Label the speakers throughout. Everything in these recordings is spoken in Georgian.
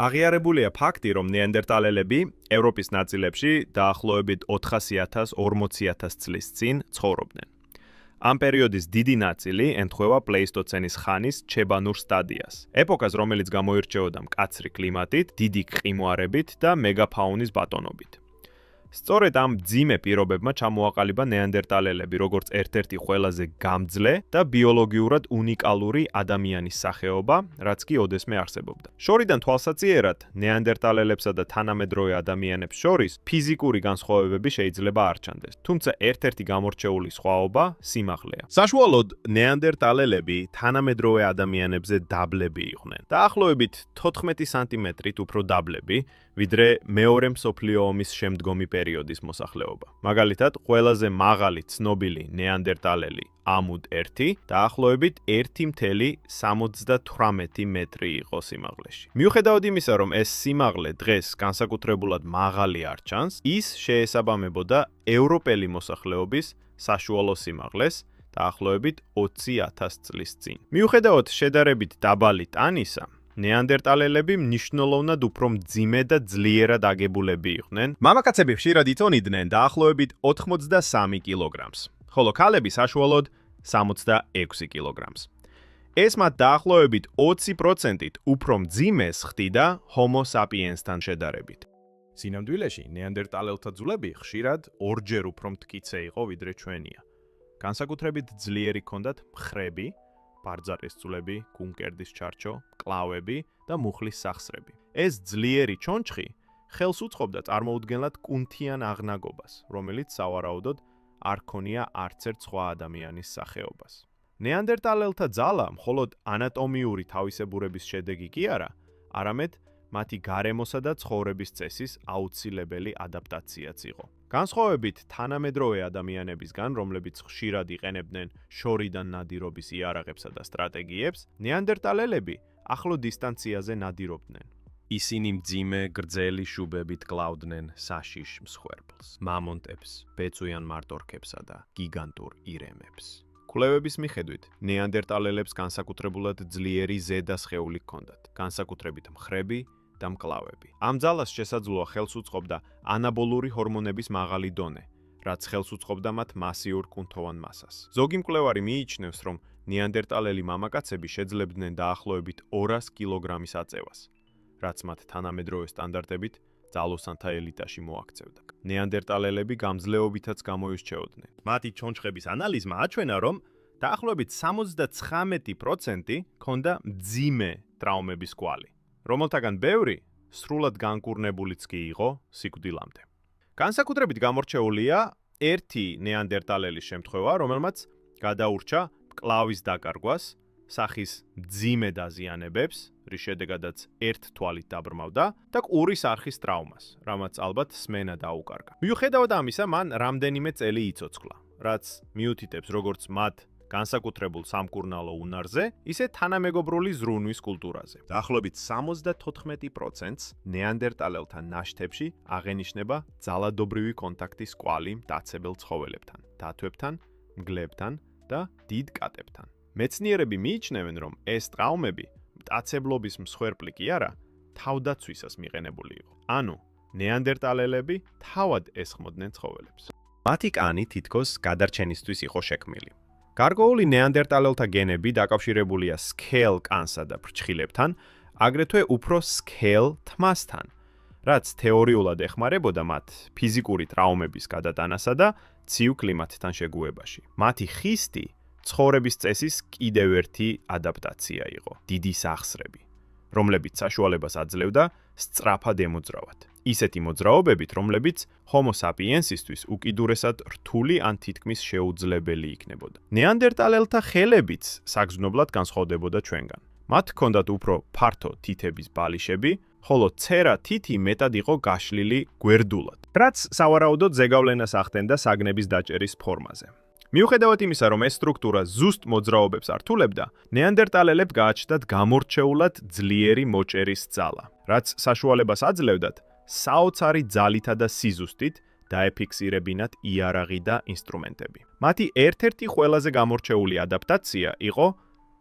Speaker 1: აღიარებულია ფაქტი, რომ ნეანდერტალელები ევროპის ნაწილებში დაახლოებით 400,000-40,000 წლის წინ ცხოვრობდნენ. ამ პერიოდის დიდი ნაწილი ემთხვევა პლეისტოცენის ხანის ჩებანურ სტადიას. ეპოქას, რომელიც გამოირჩეოდა მკაცრი კლიმატით, დიდი ყინვარებით და მეგაფაუნის ბატონობით. სწორედ ამ მძიმე პირობებმა ჩამოაყალიბა ნეანდერტალელები, როგორც ერთ-ერთი ყველაზე გამძლე და ბიოლოგიურად უნიკალური ადამიანის სახეობა, რაც კი ოდესმე არსებობდა. შორიდან თვალსაჩინოდ, ნეანდერტალელებსა და თანამედროვე ადამიანებს შორის ფიზიკური განსხვავებები შეიძლება არ ჩანდეს. თუმცა ერთ-ერთი გამორჩეული სხვაობა სიმაღლეა. საშუალოდ ნეანდერტალელები თანამედროვე ადამიანებზე დაბლები იყვნენ. დაახლოებით 14 სანტიმეტრით უფრო დაბლები, ვიდრე მეორე მსოფლიო ომის შემდგომი პერიოდის მოსახლეობა. მაგალითად, ყველაზე მაღალი ცნობილი ნეანდერტალელი ამუდ 1 დაახლოებით 1,78 მეტრი იყო სიმაღლეში. მიუხედავად იმისა, რომ ეს სიმაღლე დღეს განსაკუთრებულად მაღალი არ ჩანს, ის შეესაბამებოდა ევროპელი მოსახლეობის საშუალო სიმაღლეს დაახლოებით 20,000 წლის წინ. მიუხედავად შედარებით დაბალი ტანისა, ნეანდერტალელები მნიშვნელოვნად უფრო მძიმე და ძლიერად აგებულები იყვნენ. მამაკაცები ხშირად იწონიდნენ დაახლოებით 83 კილოგრამს, ხოლო ქალები საშუალოდ 66 კილოგრამს. ეს მათ დაახლოებით 20%-ით უფრო მძიმეს ხდიდა ჰომო საპიენსთან შედარებით. სინამდვილეში ნეანდერტალელთა ძვლები ხშირად ორჯერ უფრო მტკიცე იყო ვიდრე ჩვენია. განსაკუთრებით ძლიერი ჰქონდათ მხრები, ბარძაყის ძვლები, კუნკერდის ჩარჩო, კლავები და მუხლის სახსრები. ეს ძლიერი ჩონჩხი ხელს უწყობდა წარმოუდგენლად კუნთიან აღნაგობას, რომელიც სავარაუდოდ არ ჰქონია არც ერთ სხვა ადამიანის სახეობას. ნეანდერტალელთა ძალა მხოლოდ ანატომიური თავისებურების შედეგი კი არა, არამედ მათი გარემოსა და ცხოვრების წესის აუცილებელი ადაპტაციაც იყო. განსხვავებით თანამედროვე ადამიანებისგან, რომლებიც ხშირად იყენებდნენ შორიდან ნადირობის იარაღებსა და სტრატეგიებს, ნეანდერტალელები ახლო დისტანციაზე ნადირობდნენ. ისინი მძიმე, გრძელი შუბებით კლავდნენ საშიშ მსხვერპლს, მამონტებს, ბეწვიან მარტორქებსა და გიგანტურ ირემებს. კვლევების მიხედვით, ნეანდერტალელებს განსაკუთრებულად ძლიერი ზედა სხეული ჰქონდათ, განსაკუთრებით მხრები და მკლავები. ამ ძალას შესაძლოა ხელს უწყობდა ანაბოლური ჰორმონების მაღალი დონე, რაც ხელს უწყობდა მათ მასიურ კუნთოვან მასას. ზოგი მკვლევარი მიიჩნევს, რომ ნეანდერტალელი მამაკაცები შეძლებდნენ დაახლოებით 200 კილოგრამის აწევას, რაც მათ თანამედროვე სტანდარტებით ძალოსანთა ელიტაში მოაქცევდა. ნეანდერტალელები გამძლეობითაც გამოირჩეოდნენ. მათი ჩონჩხების ანალიზმა აჩვენა, რომ დაახლოებით 79% ჰქონდა მძიმე ტრავმების კვალი, რომელთაგან ბევრი სრულად განკურნებულიც კი იყო სიკვდილამდე. განსაკუთრებით გამორჩეულია ერთი ნეანდერტალელის შემთხვევა, რომელმაც გადაურჩა მკლავის დაკარგვას, სახის მძიმე დაზიანებებს, რის შედეგადაც ერთ თვალით დაბრმავდა და ყურის არხის ტრავმას, რამაც ალბათ სმენა დაუკარგა. მიუხედავად ამისა, მან რამდენიმე წელი იცოცხლა, რაც მიუთითებს როგორც მათ განსაკუთრებულ სამკურნალო უნარზე, ისე თანამეგობრული ზრუნვის კულტურაზე. დაახლოებით 74%-ს ნეანდერტალელთა ნაშთებში აღენიშნება ძალადობრივი კონტაქტის კვალი მტაცებელ ცხოველებთან, დათვებთან, მგლებთან და დიდ კატებთან. მეცნიერები მიიჩნევენ, რომ ეს ტრავმები მტაცებლობის მსხვერპლი კი არა, თავდაცვისას მიყენებული იყო. ანუ, ნეანდერტალელები თავად ესხმოდნენ ცხოველებს. მათი კანი თითქოს გადარჩენისთვის იყო შექმნილი. გარკვეული ნეანდერტალელთა გენები დაკავშირებულია სქელ კანსა და ფრჩხილებთან, აგრეთვე უფრო სქელ თმასთან, რაც თეორიულად ეხმარებოდა მათ ფიზიკური ტრავმების გადატანასა და ცივ კლიმატთან შეგუებაში. მათი ხისტი ცხოვრების წესის კიდევ ერთი ადაპტაცია იყო, დიდი სახსრები, რომლებიც საშუალებას აძლევდა სწრაფად ემოძრავათ. ისეთი მოძრაობებით, რომლებიც ჰომო საპიენსისთვის უკიდურესად რთული ან თითქმის შეუძლებელი იქნებოდა. ნეანდერტალელთა ხელებიც საგრძნობლად განსხვავდებოდა ჩვენგან. მათ ჰქონდათ უფრო ფართო თითების ბალიშები, ხოლო ცერა თითი მეტად იყო გაშლილი გვერდულად, რაც სავარაუდოდ ზეგავლენას ახდენდა საგნების დაჭერის ფორმაზე. მიუხედავად იმისა, რომ ეს სტრუქტურა ზუსტ მოძრაობებს ართულებდა, ნეანდერტალელებს გააჩნდათ გამორჩეულად ძლიერი მოჭერის ძალა, რაც საშუალებას აძლევდათ საოცარი ძალითა და სიზუსტით დაეფიქსირებინათ იარაღი და ინსტრუმენტები. მათი ერთ-ერთი ყველაზე გამორჩეული ადაპტაცია იყო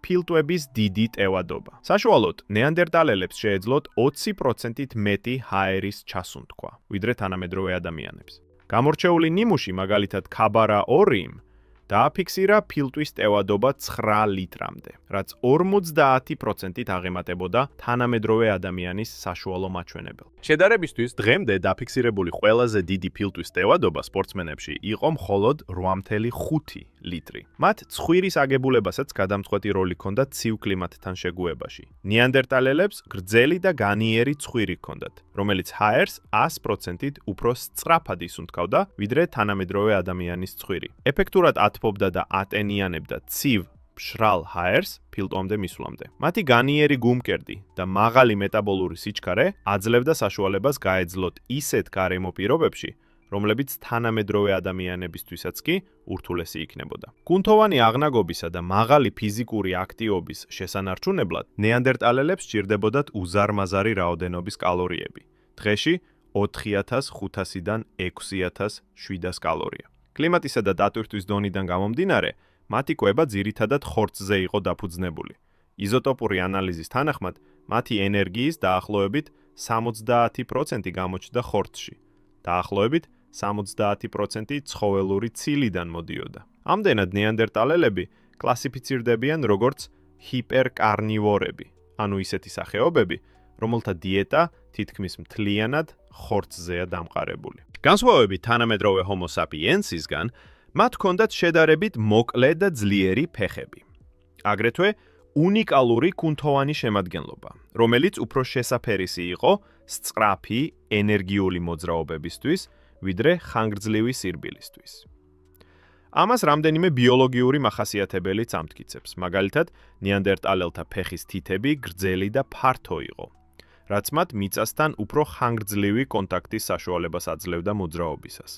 Speaker 1: ფილტვების დიდი ტევადობა. საშუალოდ, ნეანდერტალელებს შეეძლოთ 20%-ით მეტი ჰაერის ჩასუნთქვა, ვიდრე თანამედროვე ადამიანებს. გამორჩეული ნიმუში, მაგალითად ქაბარა 2-იმ, დააფიქსირა ფილტვის ტევადობა 9 litrამდე, რაც 50%-ით აღემატებოდა თანამედროვე ადამიანის საშუალო მაჩვენებელს.
Speaker 2: შედარებისთვის, დღემდე დაფიქსირებული ყველაზე დიდი ფილტვის ტევადობა სპორტსმენებში იყო მხოლოდ 8.5 ლიტრი. მათ ცხვირის აგებულებასაც გადამწყვეტი როლი ჰქონდა ცივ კლიმატთან შეგუებაში. ნეანდერტალელებს გრძელი და განიერი ცხვირი ჰქონდათ, რომელიც ჰაერს 100%-ით უფრო სწრაფად ისუნთქავდა, ვიდრე თანამედროვე ადამიანის ცხვირი. ეფექტურად ათბობდა და ატენიანებდა ცივ მშრალ ჰაერს ფილტვამდე მისვლამდე. მათი განიერი გუმკერდი და მაღალი მეტაბოლური სიჩქარე აძლევდა საშუალებას გაეძლოთ ისეთ გარემო პირობებში, რომლებიც თანამედროვე ადამიანებისთვისაც კი ურთულესი იქნებოდა. კუნთოვანი აღნაგობისა და მაღალი ფიზიკური აქტივობის შესანარჩუნებლად ნეანდერტალელებს სჭირდებოდათ უზარმაზარი რაოდენობის კალორიები. დღეში 4500-დან 6700 კალორია. კლიმატისა და დატვირთვის დონიდან გამომდინარე, მათი კვება ძირითადად ხორცზე იყო დაფუძნებული. იზოტოპური ანალიზის თანახმად, მათი ენერგიის დაახლოებით 70% გამოჩნდა ხორცში. დაახლოებით 70% ცხოველური ცილიდან მოდიოდა. ამდენად ნეანდერტალელები კლასიფიცირდებიან როგორც ჰიპერკარნივორები, ანუ ისეთი სახეობები, რომელთა დიეტა თითქმის მთლიანად ხორცზეა დამყარებული. განსხვავებით თანამედროვე ჰომო საპიენსისგან, მათ ჰქონდათ შედარებით მოკლე და ძლიერი ფეხები. აგრეთვე უნიკალური კუნთოვანი შემადგენლობა, რომელიც უფრო შესაფერისი იყო სწრაფი ენერგიული მოძრაობებისთვის, ვიდრე ხანგრძლივი სირბილისთვის. ამას რამდენიმე ბიოლოგიური მახასიათებელიც ამტკიცებს. მაგალითად, ნეანდერტალელთა ფეხის თითები გრძელი და ფართო იყო, რაც მათ მიწასთან უფრო ხანგრძლივი კონტაქტის საშუალებას აძლევდა მოძრაობისას.